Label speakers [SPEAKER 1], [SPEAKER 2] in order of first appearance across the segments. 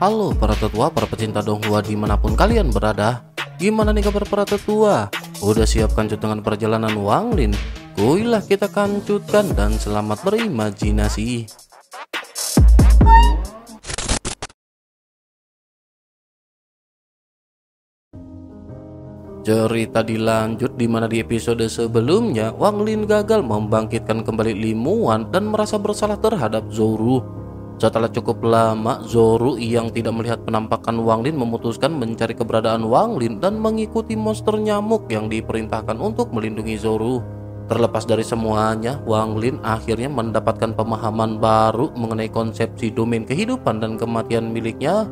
[SPEAKER 1] Halo para tetua, para pecinta Donghua dimanapun kalian berada. Gimana nih kabar para tetua? Udah siap kancut dengan perjalanan Wang Lin? Kuilah kita kancutkan dan selamat berimajinasi. Cerita dilanjut di mana di episode sebelumnya Wang Lin gagal membangkitkan kembali Limuan dan merasa bersalah terhadap Zhou. Setelah cukup lama, Zhou yang tidak melihat penampakan Wang Lin memutuskan mencari keberadaan Wang Lin dan mengikuti monster nyamuk yang diperintahkan untuk melindungi Zhou. Terlepas dari semuanya, Wang Lin akhirnya mendapatkan pemahaman baru mengenai konsepsi domain kehidupan dan kematian miliknya.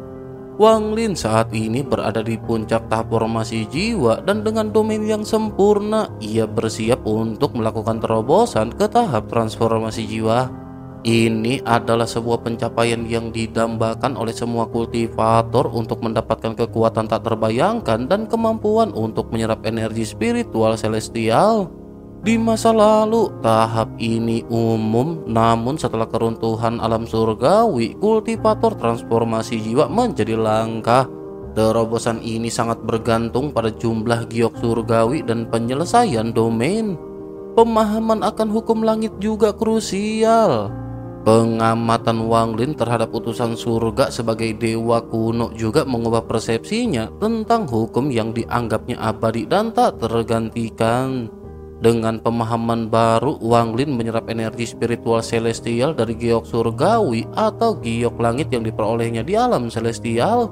[SPEAKER 1] Wang Lin saat ini berada di puncak tahap formasi jiwa dan dengan domain yang sempurna, ia bersiap untuk melakukan terobosan ke tahap transformasi jiwa. Ini adalah sebuah pencapaian yang didambakan oleh semua kultivator untuk mendapatkan kekuatan tak terbayangkan dan kemampuan untuk menyerap energi spiritual celestial. Di masa lalu, tahap ini umum, namun setelah keruntuhan alam surgawi, kultivator transformasi jiwa menjadi langka. Terobosan ini sangat bergantung pada jumlah giok surgawi dan penyelesaian domain. Pemahaman akan hukum langit juga krusial. Pengamatan Wang Lin terhadap utusan surga sebagai dewa kuno juga mengubah persepsinya tentang hukum yang dianggapnya abadi dan tak tergantikan. Dengan pemahaman baru, Wang Lin menyerap energi spiritual celestial dari giok surgawi atau giok langit yang diperolehnya di alam celestial.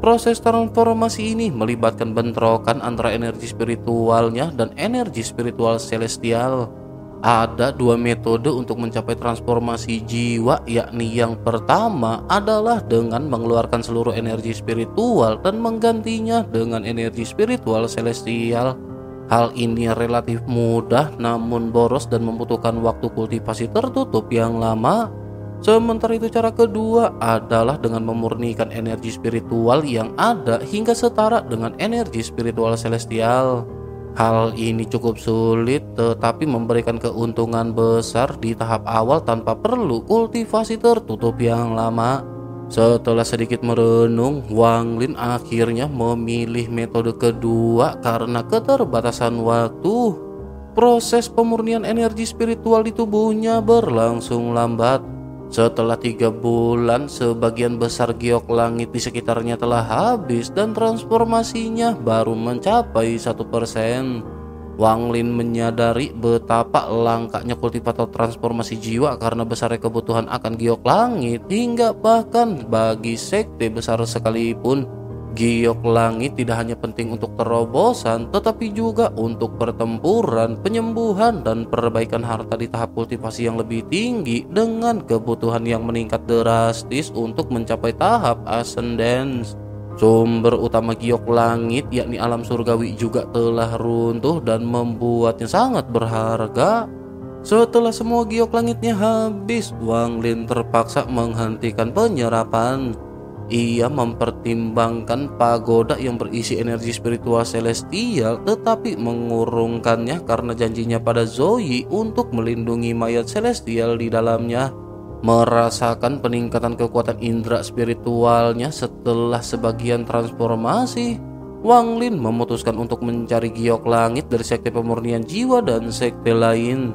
[SPEAKER 1] Proses transformasi ini melibatkan bentrokan antara energi spiritualnya dan energi spiritual celestial. Ada dua metode untuk mencapai transformasi jiwa, yakni yang pertama adalah dengan mengeluarkan seluruh energi spiritual dan menggantinya dengan energi spiritual celestial. Hal ini relatif mudah namun boros dan membutuhkan waktu kultivasi tertutup yang lama. Sementara itu cara kedua adalah dengan memurnikan energi spiritual yang ada hingga setara dengan energi spiritual celestial. Hal ini cukup sulit tetapi memberikan keuntungan besar di tahap awal tanpa perlu kultivasi tertutup yang lama. Setelah sedikit merenung, Wang Lin akhirnya memilih metode kedua karena keterbatasan waktu. Proses pemurnian energi spiritual di tubuhnya berlangsung lambat. Setelah 3 bulan, sebagian besar giok langit di sekitarnya telah habis dan transformasinya baru mencapai 1%. Wang Lin menyadari betapa langkanya kultivator transformasi jiwa karena besarnya kebutuhan akan giok langit, hingga bahkan bagi sekte besar sekalipun, giok langit tidak hanya penting untuk terobosan tetapi juga untuk pertempuran, penyembuhan, dan perbaikan harta di tahap kultivasi yang lebih tinggi dengan kebutuhan yang meningkat drastis untuk mencapai tahap ascendance. Sumber utama giok langit yakni alam surgawi juga telah runtuh dan membuatnya sangat berharga. Setelah semua giok langitnya habis, Wang Lin terpaksa menghentikan penyerapan. Ia mempertimbangkan pagoda yang berisi energi spiritual celestial tetapi mengurungkannya karena janjinya pada Zoe untuk melindungi mayat celestial di dalamnya. Merasakan peningkatan kekuatan indera spiritualnya setelah sebagian transformasi, Wang Lin memutuskan untuk mencari giok langit dari sekte pemurnian jiwa dan sekte lain.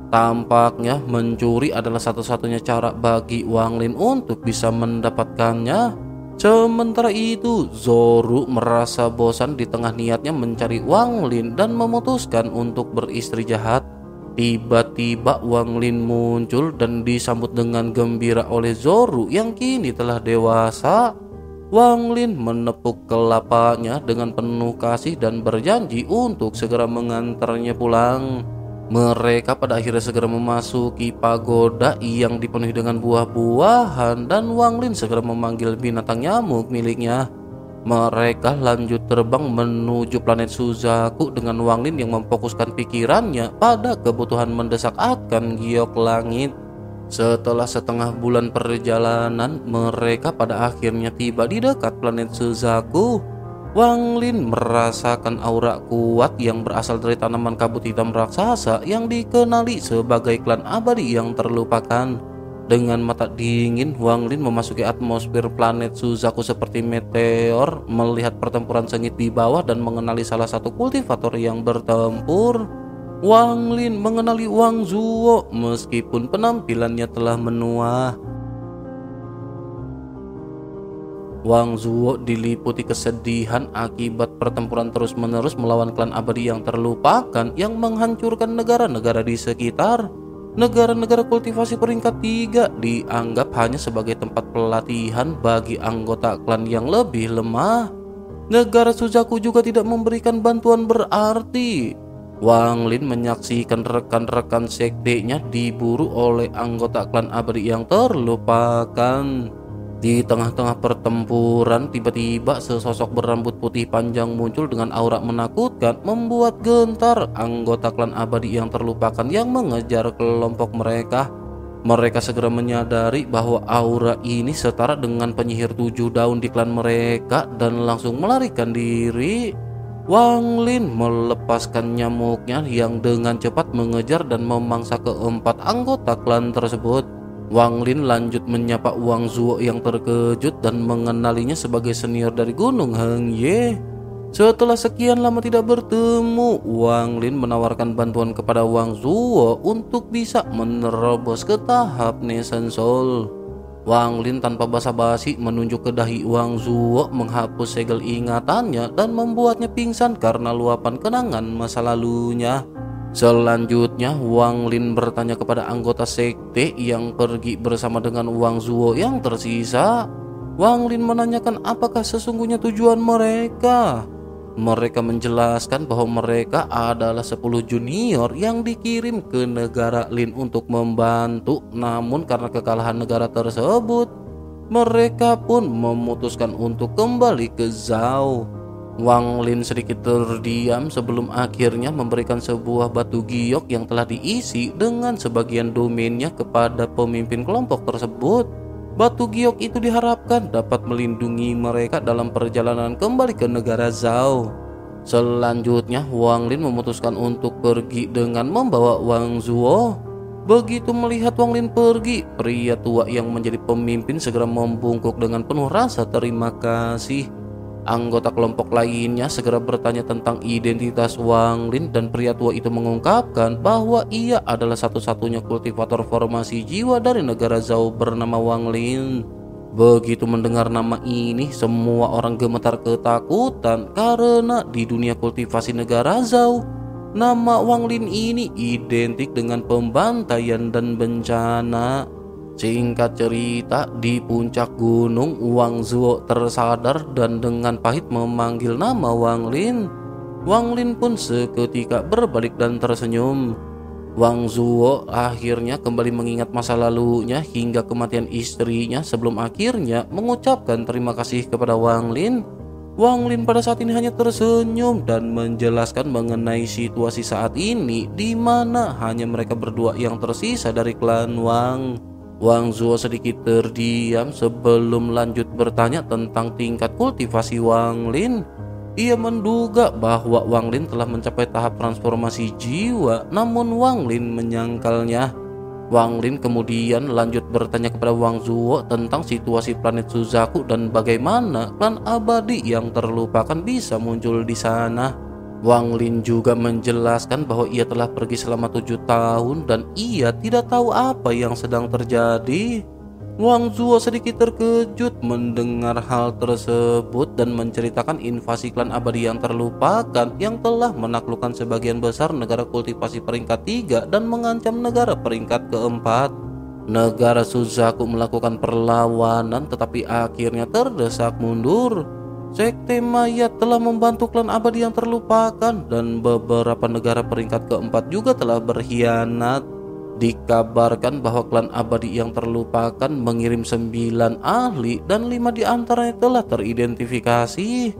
[SPEAKER 1] Tampaknya mencuri adalah satu-satunya cara bagi Wang Lin untuk bisa mendapatkannya. Sementara itu, Zhou merasa bosan di tengah niatnya mencari Wang Lin dan memutuskan untuk beristri jahat. Tiba-tiba Wang Lin muncul dan disambut dengan gembira oleh Zhou yang kini telah dewasa. Wang Lin menepuk kelapanya dengan penuh kasih dan berjanji untuk segera mengantarnya pulang. Mereka pada akhirnya segera memasuki pagoda yang dipenuhi dengan buah-buahan dan Wang Lin segera memanggil binatang nyamuk miliknya. Mereka lanjut terbang menuju planet Suzaku dengan Wang Lin yang memfokuskan pikirannya pada kebutuhan mendesak akan giok langit. Setelah setengah bulan perjalanan, mereka pada akhirnya tiba di dekat planet Suzaku. Wang Lin merasakan aura kuat yang berasal dari tanaman kabut hitam raksasa yang dikenali sebagai klan abadi yang terlupakan. Dengan mata dingin, Wang Lin memasuki atmosfer planet Suzaku seperti meteor, melihat pertempuran sengit di bawah dan mengenali salah satu kultivator yang bertempur. Wang Lin mengenali Wang Zuo meskipun penampilannya telah menua. Wang Zuo diliputi kesedihan akibat pertempuran terus-menerus melawan klan abadi yang terlupakan yang menghancurkan negara-negara di sekitar. Negara-negara kultivasi peringkat 3 dianggap hanya sebagai tempat pelatihan bagi anggota klan yang lebih lemah. Negara Suzaku juga tidak memberikan bantuan berarti. Wang Lin menyaksikan rekan-rekan sektenya diburu oleh anggota klan abadi yang terlupakan. Di tengah-tengah pertempuran, tiba-tiba sesosok berambut putih panjang muncul dengan aura menakutkan, membuat gentar anggota klan abadi yang terlupakan yang mengejar kelompok mereka. Mereka segera menyadari bahwa aura ini setara dengan penyihir 7 daun di klan mereka dan langsung melarikan diri. Wang Lin melepaskan nyamuknya yang dengan cepat mengejar dan memangsa keempat anggota klan tersebut. Wang Lin lanjut menyapa Wang Zuo yang terkejut dan mengenalinya sebagai senior dari Gunung Hengye. Setelah sekian lama tidak bertemu, Wang Lin menawarkan bantuan kepada Wang Zuo untuk bisa menerobos ke tahap Nation Soul. Wang Lin tanpa basa-basi menunjuk ke dahi Wang Zuo menghapus segel ingatannya dan membuatnya pingsan karena luapan kenangan masa lalunya. Selanjutnya, Wang Lin bertanya kepada anggota sekte yang pergi bersama dengan Wang Zuo yang tersisa. Wang Lin menanyakan apakah sesungguhnya tujuan mereka. Mereka menjelaskan bahwa mereka adalah 10 junior yang dikirim ke negara Lin untuk membantu. Namun karena kekalahan negara tersebut, mereka pun memutuskan untuk kembali ke Zhao. Wang Lin sedikit terdiam sebelum akhirnya memberikan sebuah batu giok yang telah diisi dengan sebagian domainnya kepada pemimpin kelompok tersebut. Batu giok itu diharapkan dapat melindungi mereka dalam perjalanan kembali ke negara Zhao. Selanjutnya, Wang Lin memutuskan untuk pergi dengan membawa Wang Zuo. Begitu melihat Wang Lin pergi, pria tua yang menjadi pemimpin segera membungkuk dengan penuh rasa terima kasih. Anggota kelompok lainnya segera bertanya tentang identitas Wang Lin dan pria tua itu mengungkapkan bahwa ia adalah satu-satunya kultivator formasi jiwa dari negara Zhao bernama Wang Lin. Begitu mendengar nama ini, semua orang gemetar ketakutan karena di dunia kultivasi negara Zhao, nama Wang Lin ini identik dengan pembantaian dan bencana. Singkat cerita, di puncak gunung, Wang Zuo tersadar dan dengan pahit memanggil nama Wang Lin. Wang Lin pun seketika berbalik dan tersenyum. Wang Zuo akhirnya kembali mengingat masa lalunya hingga kematian istrinya sebelum akhirnya mengucapkan terima kasih kepada Wang Lin. Wang Lin pada saat ini hanya tersenyum dan menjelaskan mengenai situasi saat ini di mana hanya mereka berdua yang tersisa dari klan Wang. Wang Zuo sedikit terdiam sebelum lanjut bertanya tentang tingkat kultivasi Wang Lin. Ia menduga bahwa Wang Lin telah mencapai tahap transformasi jiwa, namun Wang Lin menyangkalnya. Wang Lin kemudian lanjut bertanya kepada Wang Zuo tentang situasi planet Suzaku dan bagaimana klan abadi yang terlupakan bisa muncul di sana. Wang Lin juga menjelaskan bahwa ia telah pergi selama 7 tahun dan ia tidak tahu apa yang sedang terjadi. Wang Zuo sedikit terkejut mendengar hal tersebut dan menceritakan invasi klan abadi yang terlupakan yang telah menaklukkan sebagian besar negara kultivasi peringkat 3 dan mengancam negara peringkat keempat. Negara Suzaku melakukan perlawanan tetapi akhirnya terdesak mundur. Sekte Mayat telah membantu klan abadi yang terlupakan dan beberapa negara peringkat keempat juga telah berkhianat. Dikabarkan bahwa klan abadi yang terlupakan mengirim 9 ahli dan 5 diantaranya telah teridentifikasi.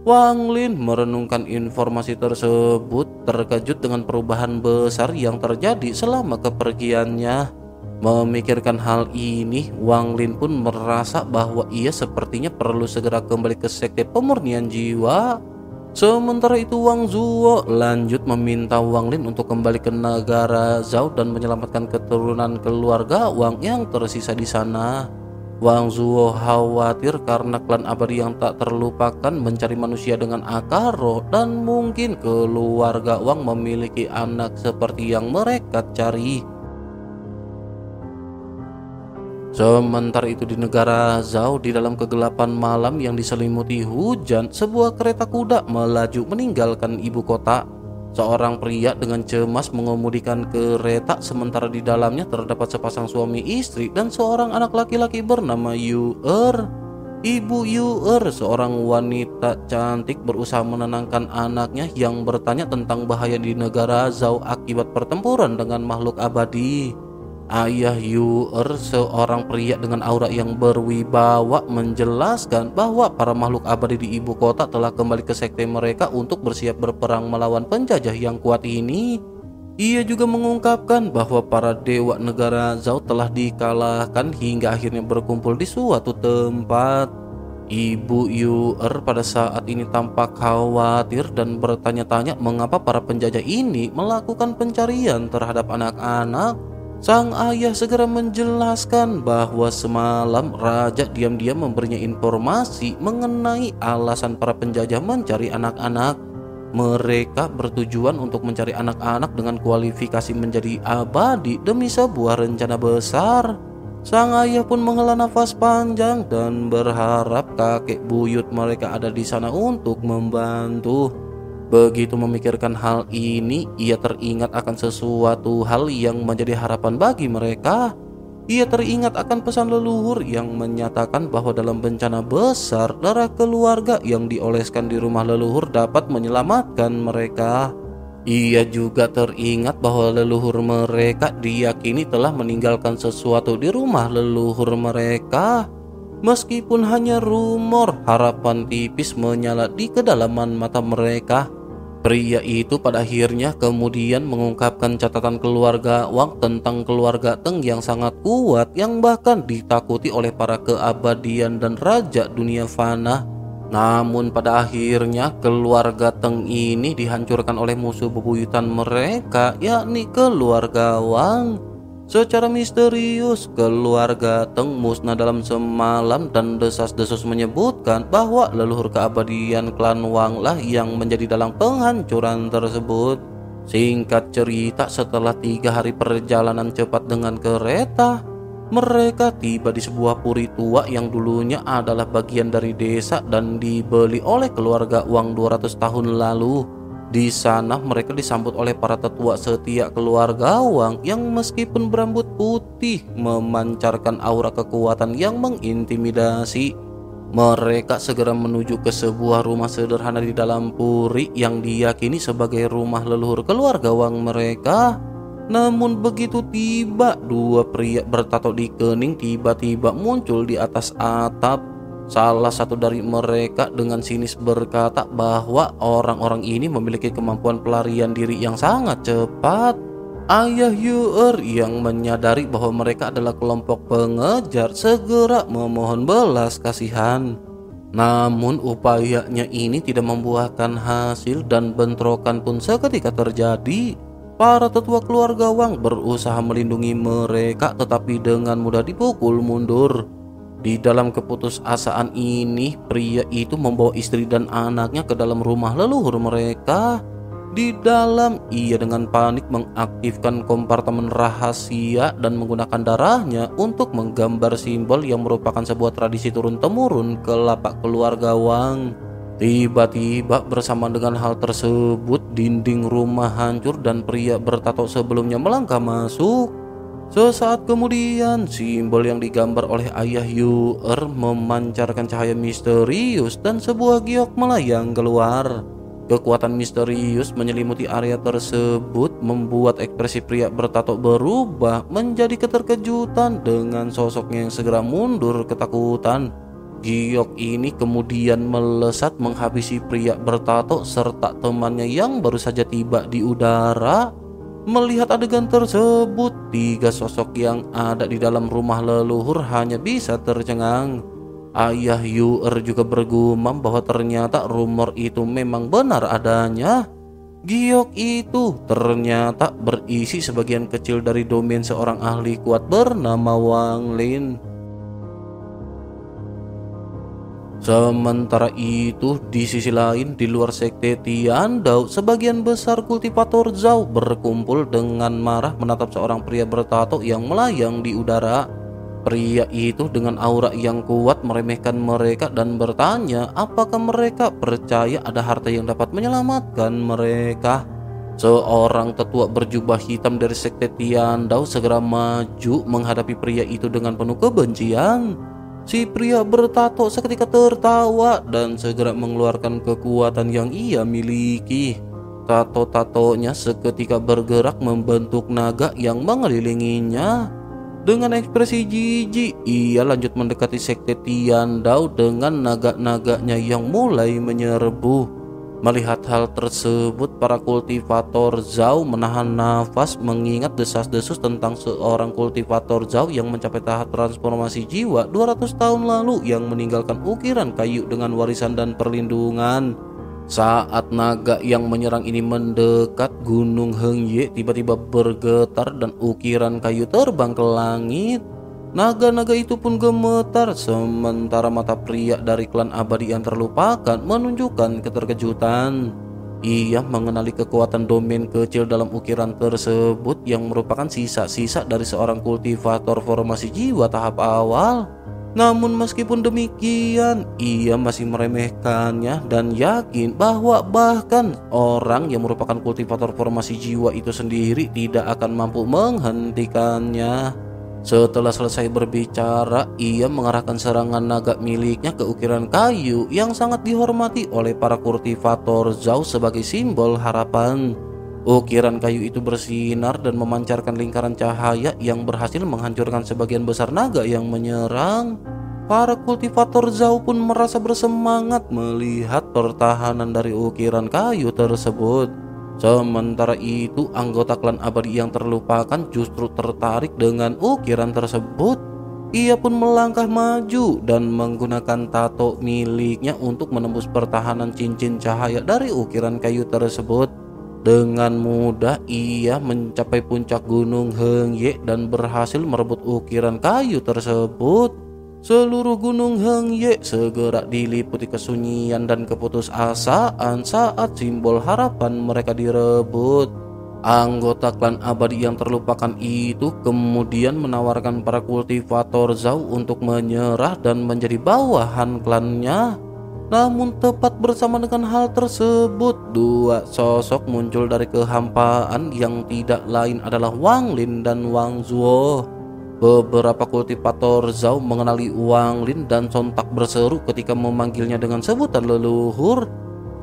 [SPEAKER 1] Wang Lin merenungkan informasi tersebut, terkejut dengan perubahan besar yang terjadi selama kepergiannya. Memikirkan hal ini, Wang Lin pun merasa bahwa ia sepertinya perlu segera kembali ke sekte pemurnian jiwa. Sementara itu Wang Zuo lanjut meminta Wang Lin untuk kembali ke negara Zhao dan menyelamatkan keturunan keluarga Wang yang tersisa di sana. Wang Zuo khawatir karena klan abadi yang tak terlupakan mencari manusia dengan akar roh dan mungkin keluarga Wang memiliki anak seperti yang mereka cari. Sementara itu di negara Zhao, di dalam kegelapan malam yang diselimuti hujan, sebuah kereta kuda melaju meninggalkan ibu kota. Seorang pria dengan cemas mengemudikan kereta, sementara di dalamnya terdapat sepasang suami istri dan seorang anak laki-laki bernama Yu-er. Ibu Yu-er, seorang wanita cantik, berusaha menenangkan anaknya yang bertanya tentang bahaya di negara Zhao akibat pertempuran dengan makhluk abadi. Ayah Yu-er, seorang pria dengan aura yang berwibawa, menjelaskan bahwa para makhluk abadi di ibu kota telah kembali ke sekte mereka untuk bersiap berperang melawan penjajah yang kuat ini. Ia juga mengungkapkan bahwa para dewa negara Zhao telah dikalahkan hingga akhirnya berkumpul di suatu tempat. Ibu Yu-er pada saat ini tampak khawatir dan bertanya-tanya mengapa para penjajah ini melakukan pencarian terhadap anak-anak. Sang ayah segera menjelaskan bahwa semalam raja diam-diam memberinya informasi mengenai alasan para penjajah mencari anak-anak. Mereka bertujuan untuk mencari anak-anak dengan kualifikasi menjadi abadi demi sebuah rencana besar. Sang ayah pun menghela nafas panjang dan berharap kakek buyut mereka ada di sana untuk membantu. Begitu memikirkan hal ini, ia teringat akan sesuatu hal yang menjadi harapan bagi mereka. Ia teringat akan pesan leluhur yang menyatakan bahwa dalam bencana besar, darah keluarga yang dioleskan di rumah leluhur dapat menyelamatkan mereka. Ia juga teringat bahwa leluhur mereka diyakini telah meninggalkan sesuatu di rumah leluhur mereka. Meskipun hanya rumor, harapan tipis menyala di kedalaman mata mereka. Pria itu pada akhirnya kemudian mengungkapkan catatan keluarga Wang tentang keluarga Teng yang sangat kuat, yang bahkan ditakuti oleh para keabadian dan raja dunia fana. Namun pada akhirnya keluarga Teng ini dihancurkan oleh musuh bebuyutan mereka, yakni keluarga Wang. Secara misterius, keluarga Teng musnah dalam semalam dan desas-desus menyebutkan bahwa leluhur keabadian klan Wang lah yang menjadi dalang penghancuran tersebut. Singkat cerita, setelah 3 hari perjalanan cepat dengan kereta, mereka tiba di sebuah puri tua yang dulunya adalah bagian dari desa dan dibeli oleh keluarga Wang 200 tahun lalu. Di sana mereka disambut oleh para tetua setia keluarga Wang yang meskipun berambut putih memancarkan aura kekuatan yang mengintimidasi. Mereka segera menuju ke sebuah rumah sederhana di dalam puri yang diyakini sebagai rumah leluhur keluarga Wang mereka. Namun begitu tiba, 2 pria bertato di kening tiba-tiba muncul di atas atap. Salah satu dari mereka dengan sinis berkata bahwa orang-orang ini memiliki kemampuan pelarian diri yang sangat cepat. Ayah Yu-er yang menyadari bahwa mereka adalah kelompok pengejar segera memohon belas kasihan. Namun upayanya ini tidak membuahkan hasil dan bentrokan pun seketika terjadi. Para tetua keluarga Wang berusaha melindungi mereka tetapi dengan mudah dipukul mundur. Di dalam keputusasaan ini, pria itu membawa istri dan anaknya ke dalam rumah leluhur mereka. Di dalam, ia dengan panik mengaktifkan kompartemen rahasia dan menggunakan darahnya untuk menggambar simbol yang merupakan sebuah tradisi turun-temurun ke lapak keluarga Wang. Tiba-tiba bersamaan dengan hal tersebut, dinding rumah hancur dan pria bertato sebelumnya melangkah masuk. Sesaat kemudian, simbol yang digambar oleh ayah Yu-er memancarkan cahaya misterius dan sebuah giok melayang keluar. Kekuatan misterius menyelimuti area tersebut membuat ekspresi pria bertato berubah menjadi keterkejutan dengan sosoknya yang segera mundur ketakutan. Giok ini kemudian melesat menghabisi pria bertato serta temannya yang baru saja tiba di udara. Melihat adegan tersebut, 3 sosok yang ada di dalam rumah leluhur hanya bisa tercengang. Ayah Yuer juga bergumam bahwa ternyata rumor itu memang benar adanya. Giok itu ternyata berisi sebagian kecil dari domain seorang ahli kuat bernama Wang Lin. Sementara itu, di sisi lain, di luar sekte Tiandao, sebagian besar kultivator Zhao berkumpul dengan marah menatap seorang pria bertato yang melayang di udara. Pria itu dengan aura yang kuat meremehkan mereka dan bertanya apakah mereka percaya ada harta yang dapat menyelamatkan mereka. Seorang tetua berjubah hitam dari sekte Tiandao segera maju menghadapi pria itu dengan penuh kebencian. Si pria bertato seketika tertawa dan segera mengeluarkan kekuatan yang ia miliki. Tato-tatonya seketika bergerak membentuk naga yang mengelilinginya. Dengan ekspresi jijik, ia lanjut mendekati sekte Tiandao dengan naga-naganya yang mulai menyerbu. Melihat hal tersebut, para kultivator Zhao menahan nafas mengingat desas-desus tentang seorang kultivator Zhao yang mencapai tahap transformasi jiwa 200 tahun lalu yang meninggalkan ukiran kayu dengan warisan dan perlindungan. Saat naga yang menyerang ini mendekat, Gunung Hengye tiba-tiba bergetar dan ukiran kayu terbang ke langit. Naga-naga itu pun gemetar, sementara mata pria dari klan abadi yang terlupakan menunjukkan keterkejutan. Ia mengenali kekuatan domain kecil dalam ukiran tersebut yang merupakan sisa-sisa dari seorang kultivator formasi jiwa tahap awal. Namun meskipun demikian, ia masih meremehkannya dan yakin bahwa bahkan orang yang merupakan kultivator formasi jiwa itu sendiri tidak akan mampu menghentikannya. Setelah selesai berbicara, ia mengarahkan serangan naga miliknya ke ukiran kayu yang sangat dihormati oleh para kultivator Zhao sebagai simbol harapan. Ukiran kayu itu bersinar dan memancarkan lingkaran cahaya yang berhasil menghancurkan sebagian besar naga yang menyerang. Para kultivator Zhao pun merasa bersemangat melihat pertahanan dari ukiran kayu tersebut. Sementara itu, anggota klan abadi yang terlupakan justru tertarik dengan ukiran tersebut. Ia pun melangkah maju dan menggunakan tato miliknya untuk menembus pertahanan cincin cahaya dari ukiran kayu tersebut. Dengan mudah ia mencapai puncak gunung Hengye dan berhasil merebut ukiran kayu tersebut. Seluruh gunung Hengye segera diliputi kesunyian dan keputusasaan saat simbol harapan mereka direbut. Anggota klan abadi yang terlupakan itu kemudian menawarkan para kultivator Zhao untuk menyerah dan menjadi bawahan klannya. Namun tepat bersama dengan hal tersebut, dua sosok muncul dari kehampaan yang tidak lain adalah Wang Lin dan Wang Zuo. Beberapa kultivator Zhao mengenali Wang Lin dan sontak berseru ketika memanggilnya dengan sebutan leluhur.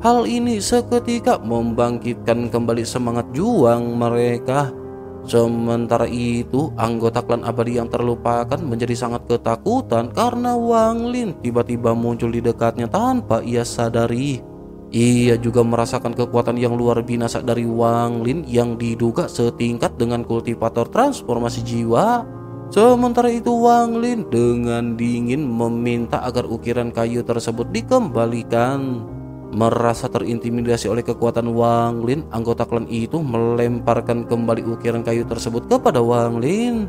[SPEAKER 1] Hal ini seketika membangkitkan kembali semangat juang mereka. Sementara itu, anggota klan abadi yang terlupakan menjadi sangat ketakutan karena Wang Lin tiba-tiba muncul di dekatnya tanpa ia sadari. Ia juga merasakan kekuatan yang luar biasa dari Wang Lin yang diduga setingkat dengan kultivator transformasi jiwa. Sementara itu, Wang Lin dengan dingin meminta agar ukiran kayu tersebut dikembalikan. Merasa terintimidasi oleh kekuatan Wang Lin, anggota klan itu melemparkan kembali ukiran kayu tersebut kepada Wang Lin.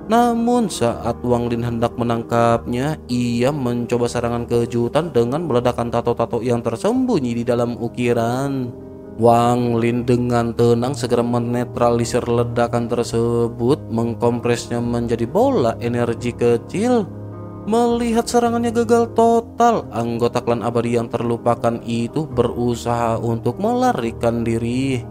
[SPEAKER 1] Namun saat Wang Lin hendak menangkapnya, ia mencoba serangan kejutan dengan meledakkan tato-tato yang tersembunyi di dalam ukiran. Wang Lin dengan tenang segera menetralisir ledakan tersebut, mengkompresnya menjadi bola energi kecil. Melihat serangannya gagal total, anggota klan abadi yang terlupakan itu berusaha untuk melarikan diri.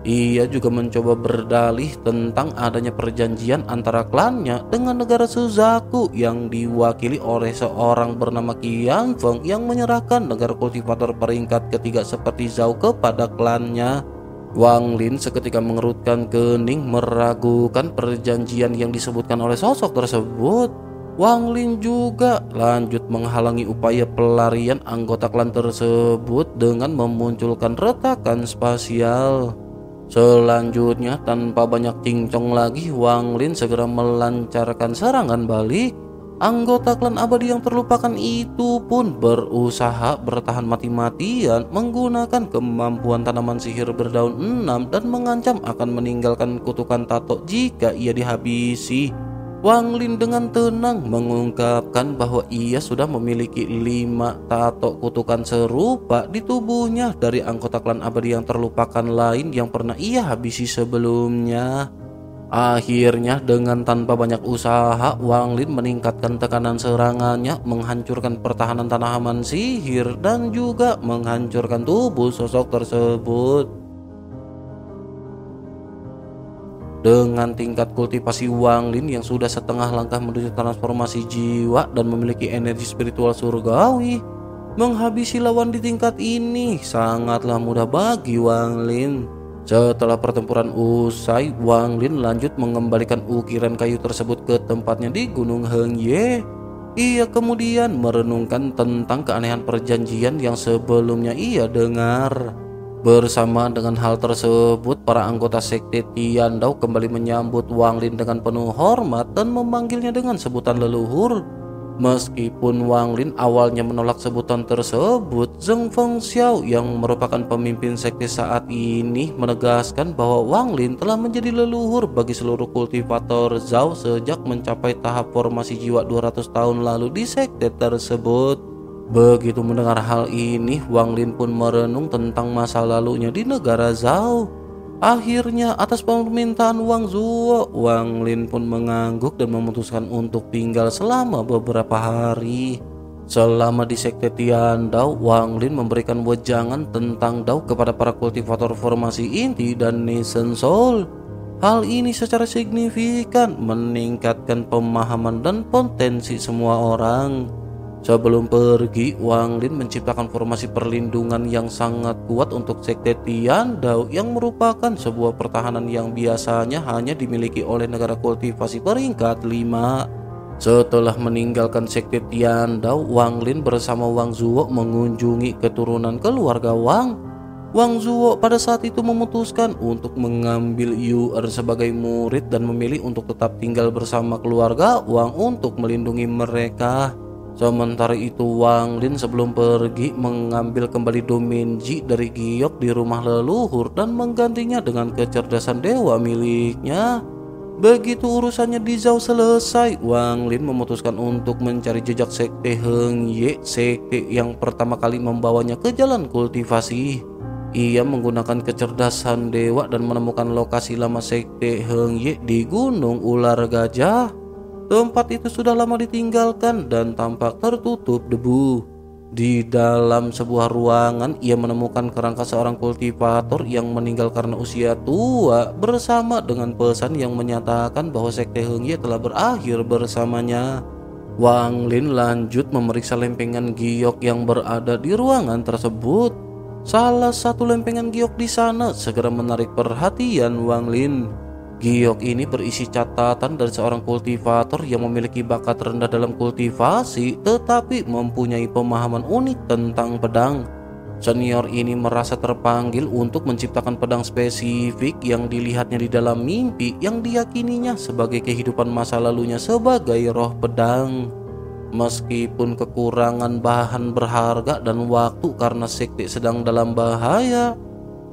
[SPEAKER 1] Ia juga mencoba berdalih tentang adanya perjanjian antara klannya dengan negara Suzaku yang diwakili oleh seorang bernama Qian Feng yang menyerahkan negara kultivator peringkat ketiga seperti Zhao kepada klannya. Wang Lin seketika mengerutkan kening meragukan perjanjian yang disebutkan oleh sosok tersebut. Wang Lin juga lanjut menghalangi upaya pelarian anggota klan tersebut dengan memunculkan retakan spasial. Selanjutnya, tanpa banyak cincong lagi, Wang Lin segera melancarkan serangan balik. Anggota klan abadi yang terlupakan itu pun berusaha bertahan mati-matian menggunakan kemampuan tanaman sihir berdaun 6 dan mengancam akan meninggalkan kutukan tato jika ia dihabisi. Wang Lin dengan tenang mengungkapkan bahwa ia sudah memiliki 5 tato kutukan serupa di tubuhnya dari anggota klan abadi yang terlupakan lain yang pernah ia habisi sebelumnya. Akhirnya dengan tanpa banyak usaha, Wang Lin meningkatkan tekanan serangannya, menghancurkan pertahanan tanaman sihir dan juga menghancurkan tubuh sosok tersebut. Dengan tingkat kultivasi Wang Lin yang sudah setengah langkah menuju transformasi jiwa dan memiliki energi spiritual surgawi, menghabisi lawan di tingkat ini sangatlah mudah bagi Wang Lin. Setelah pertempuran usai, Wang Lin lanjut mengembalikan ukiran kayu tersebut ke tempatnya di Gunung Hengye. Ia kemudian merenungkan tentang keanehan perjanjian yang sebelumnya ia dengar. Bersama dengan hal tersebut, para anggota sekte Tiandao kembali menyambut Wang Lin dengan penuh hormat dan memanggilnya dengan sebutan leluhur. Meskipun Wang Lin awalnya menolak sebutan tersebut, Zheng Fengxiao yang merupakan pemimpin sekte saat ini menegaskan bahwa Wang Lin telah menjadi leluhur bagi seluruh kultivator Zhao sejak mencapai tahap formasi jiwa 200 tahun lalu di sekte tersebut. Begitu mendengar hal ini, Wang Lin pun merenung tentang masa lalunya di negara Zhao. Akhirnya atas permintaan Wang Zuo, Wang Lin pun mengangguk dan memutuskan untuk tinggal selama beberapa hari. Selama di sekte Tiandao, Wang Lin memberikan wejangan tentang Dao kepada para kultivator formasi inti dan Nation Soul. Hal ini secara signifikan meningkatkan pemahaman dan potensi semua orang. Sebelum pergi, Wang Lin menciptakan formasi perlindungan yang sangat kuat untuk sekte Tiandao yang merupakan sebuah pertahanan yang biasanya hanya dimiliki oleh negara kultivasi peringkat 5. Setelah meninggalkan sekte Tiandao, Wang Lin bersama Wang Zuo mengunjungi keturunan keluarga Wang. Wang Zuo pada saat itu memutuskan untuk mengambil Yu'er sebagai murid dan memilih untuk tetap tinggal bersama keluarga Wang untuk melindungi mereka. Sementara itu Wang Lin sebelum pergi mengambil kembali Domenji dari Giok di rumah leluhur dan menggantinya dengan kecerdasan dewa miliknya. Begitu urusannya di Zhao selesai, Wang Lin memutuskan untuk mencari jejak sekte Hengye, sekte yang pertama kali membawanya ke jalan kultivasi. Ia menggunakan kecerdasan dewa dan menemukan lokasi lama sekte Hengye di Gunung Ular Gajah. Tempat itu sudah lama ditinggalkan dan tampak tertutup debu. Di dalam sebuah ruangan, ia menemukan kerangka seorang kultivator yang meninggal karena usia tua bersama dengan pesan yang menyatakan bahwa sekte Hengye telah berakhir bersamanya. Wang Lin lanjut memeriksa lempengan giok yang berada di ruangan tersebut. Salah satu lempengan giok di sana segera menarik perhatian Wang Lin. Giok ini berisi catatan dari seorang kultivator yang memiliki bakat rendah dalam kultivasi tetapi mempunyai pemahaman unik tentang pedang. Senior ini merasa terpanggil untuk menciptakan pedang spesifik yang dilihatnya di dalam mimpi yang diyakininya sebagai kehidupan masa lalunya sebagai roh pedang. Meskipun kekurangan bahan berharga dan waktu karena sekte sedang dalam bahaya,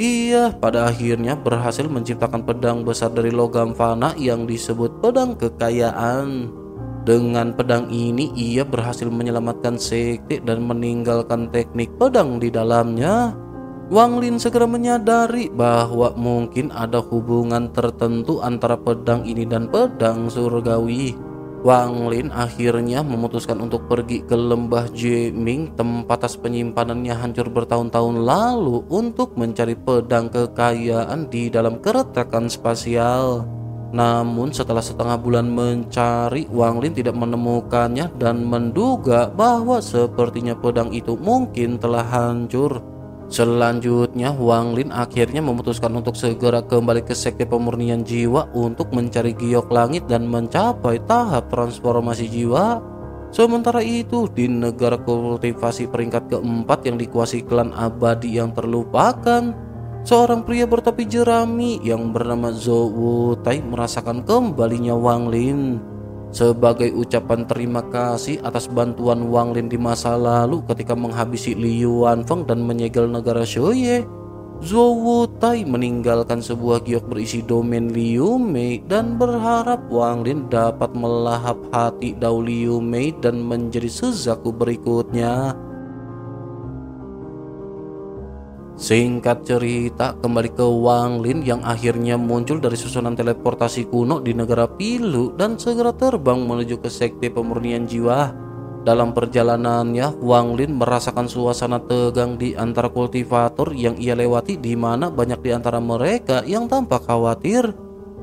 [SPEAKER 1] ia pada akhirnya berhasil menciptakan pedang besar dari logam fana yang disebut pedang kekayaan. Dengan pedang ini ia berhasil menyelamatkan sekte dan meninggalkan teknik pedang di dalamnya. Wang Lin segera menyadari bahwa mungkin ada hubungan tertentu antara pedang ini dan pedang surgawi. Wang Lin akhirnya memutuskan untuk pergi ke lembah Jeming, tempat tas penyimpanannya hancur bertahun-tahun lalu, untuk mencari pedang kekayaan di dalam keretakan spasial. Namun setelah setengah bulan mencari, Wang Lin tidak menemukannya dan menduga bahwa sepertinya pedang itu mungkin telah hancur. Selanjutnya Wang Lin akhirnya memutuskan untuk segera kembali ke sekte pemurnian jiwa untuk mencari giok langit dan mencapai tahap transformasi jiwa. Sementara itu di negara kultivasi peringkat keempat yang dikuasai klan abadi yang terlupakan, seorang pria bertopi jerami yang bernama Zhou Wutai merasakan kembalinya Wang Lin. Sebagai ucapan terima kasih atas bantuan Wang Lin di masa lalu ketika menghabisi Liu Wanfeng dan menyegel negara Shoye, Zhou Wutai meninggalkan sebuah giok berisi domain Liu Mei dan berharap Wang Lin dapat melahap hati Dao Liu Mei dan menjadi Suzaku berikutnya. Singkat cerita, kembali ke Wang Lin yang akhirnya muncul dari susunan teleportasi kuno di negara Pilu dan segera terbang menuju ke sekte pemurnian jiwa. Dalam perjalanannya, Wang Lin merasakan suasana tegang di antara kultivator yang ia lewati, di mana banyak di antara mereka yang tampak khawatir.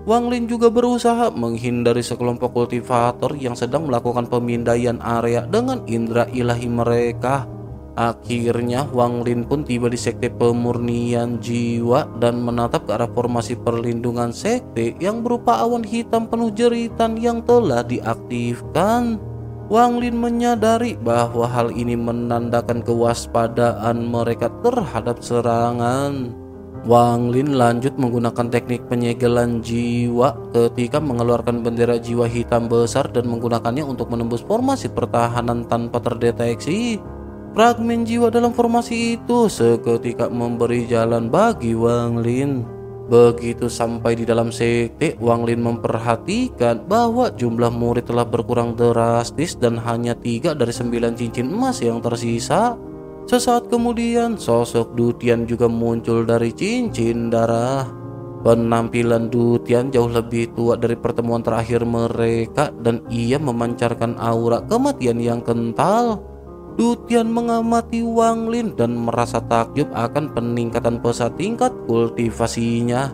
[SPEAKER 1] Wang Lin juga berusaha menghindari sekelompok kultivator yang sedang melakukan pemindaian area dengan indera ilahi mereka. Akhirnya Wang Lin pun tiba di sekte pemurnian jiwa dan menatap ke arah formasi perlindungan sekte yang berupa awan hitam penuh jeritan yang telah diaktifkan. Wang Lin menyadari bahwa hal ini menandakan kewaspadaan mereka terhadap serangan. Wang Lin lanjut menggunakan teknik penyegelan jiwa ketika mengeluarkan bendera jiwa hitam besar dan menggunakannya untuk menembus formasi pertahanan tanpa terdeteksi. Fragmen jiwa dalam formasi itu seketika memberi jalan bagi Wang Lin. Begitu sampai di dalam sekte, Wang Lin memperhatikan bahwa jumlah murid telah berkurang drastis dan hanya 3 dari 9 cincin emas yang tersisa. Sesaat kemudian, sosok Du Tian juga muncul dari cincin darah. Penampilan Du Tian jauh lebih tua dari pertemuan terakhir mereka dan ia memancarkan aura kematian yang kental. Du Tian mengamati Wang Lin dan merasa takjub akan peningkatan pesat tingkat kultivasinya.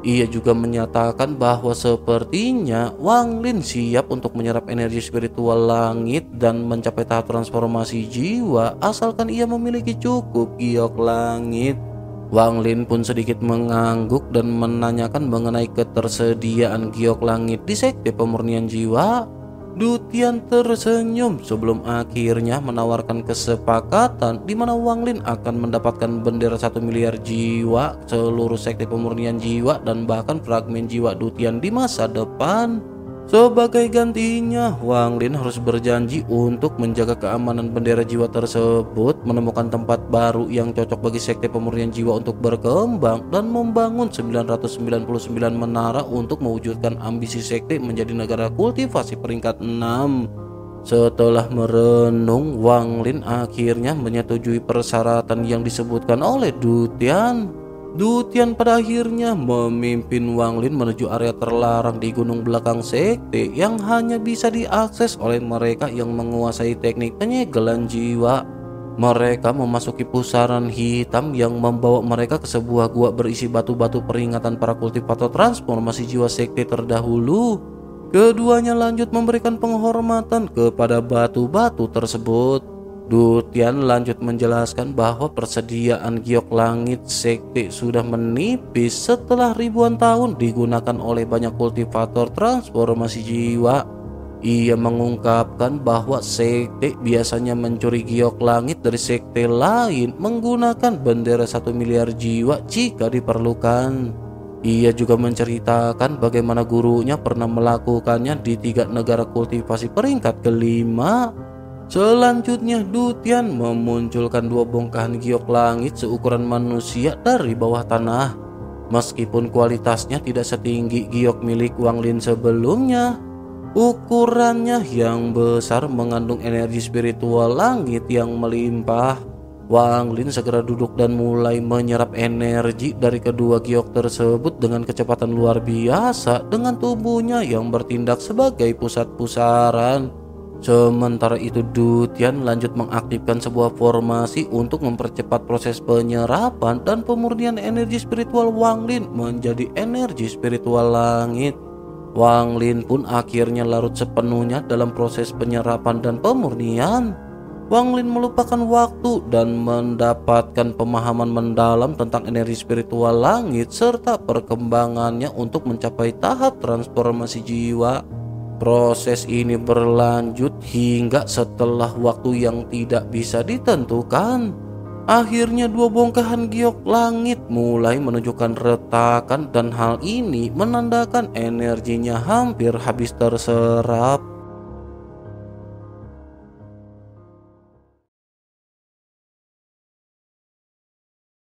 [SPEAKER 1] Ia juga menyatakan bahwa sepertinya Wang Lin siap untuk menyerap energi spiritual langit dan mencapai tahap transformasi jiwa asalkan ia memiliki cukup giok langit. Wang Lin pun sedikit mengangguk dan menanyakan mengenai ketersediaan giok langit di sekte pemurnian jiwa. Du Tian tersenyum sebelum akhirnya menawarkan kesepakatan di mana Wang Lin akan mendapatkan bendera 1 miliar jiwa, seluruh sekte pemurnian jiwa, dan bahkan fragmen jiwa Du Tian di masa depan. Sebagai gantinya, Wang Lin harus berjanji untuk menjaga keamanan bendera jiwa tersebut, menemukan tempat baru yang cocok bagi sekte pemurnian jiwa untuk berkembang, dan membangun 999 menara untuk mewujudkan ambisi sekte menjadi negara kultivasi peringkat 6. Setelah merenung, Wang Lin akhirnya menyetujui persyaratan yang disebutkan oleh Du Tian. Du Tian pada akhirnya memimpin Wang Lin menuju area terlarang di gunung belakang sekte yang hanya bisa diakses oleh mereka yang menguasai teknik penyegelan jiwa. Mereka memasuki pusaran hitam yang membawa mereka ke sebuah gua berisi batu-batu peringatan para kultivator transformasi jiwa sekte terdahulu. Keduanya lanjut memberikan penghormatan kepada batu-batu tersebut. Du Tian lanjut menjelaskan bahwa persediaan giok langit sekte sudah menipis setelah ribuan tahun digunakan oleh banyak kultivator transformasi jiwa. Ia mengungkapkan bahwa sekte biasanya mencuri giok langit dari sekte lain menggunakan bendera 1 miliar jiwa jika diperlukan. Ia juga menceritakan bagaimana gurunya pernah melakukannya di 3 negara kultivasi peringkat kelima. Selanjutnya, Du Tian memunculkan 2 bongkahan giok langit seukuran manusia dari bawah tanah. Meskipun kualitasnya tidak setinggi giok milik Wang Lin sebelumnya, ukurannya yang besar mengandung energi spiritual langit yang melimpah. Wang Lin segera duduk dan mulai menyerap energi dari kedua giok tersebut dengan kecepatan luar biasa dengan tubuhnya yang bertindak sebagai pusat pusaran. Sementara itu, Du Tian lanjut mengaktifkan sebuah formasi untuk mempercepat proses penyerapan dan pemurnian energi spiritual Wang Lin menjadi energi spiritual langit. Wang Lin pun akhirnya larut sepenuhnya dalam proses penyerapan dan pemurnian. Wang Lin melupakan waktu dan mendapatkan pemahaman mendalam tentang energi spiritual langit serta perkembangannya untuk mencapai tahap transformasi jiwa. Proses ini berlanjut hingga setelah waktu yang tidak bisa ditentukan. Akhirnya 2 bongkahan giok langit mulai menunjukkan retakan dan hal ini menandakan energinya hampir habis terserap.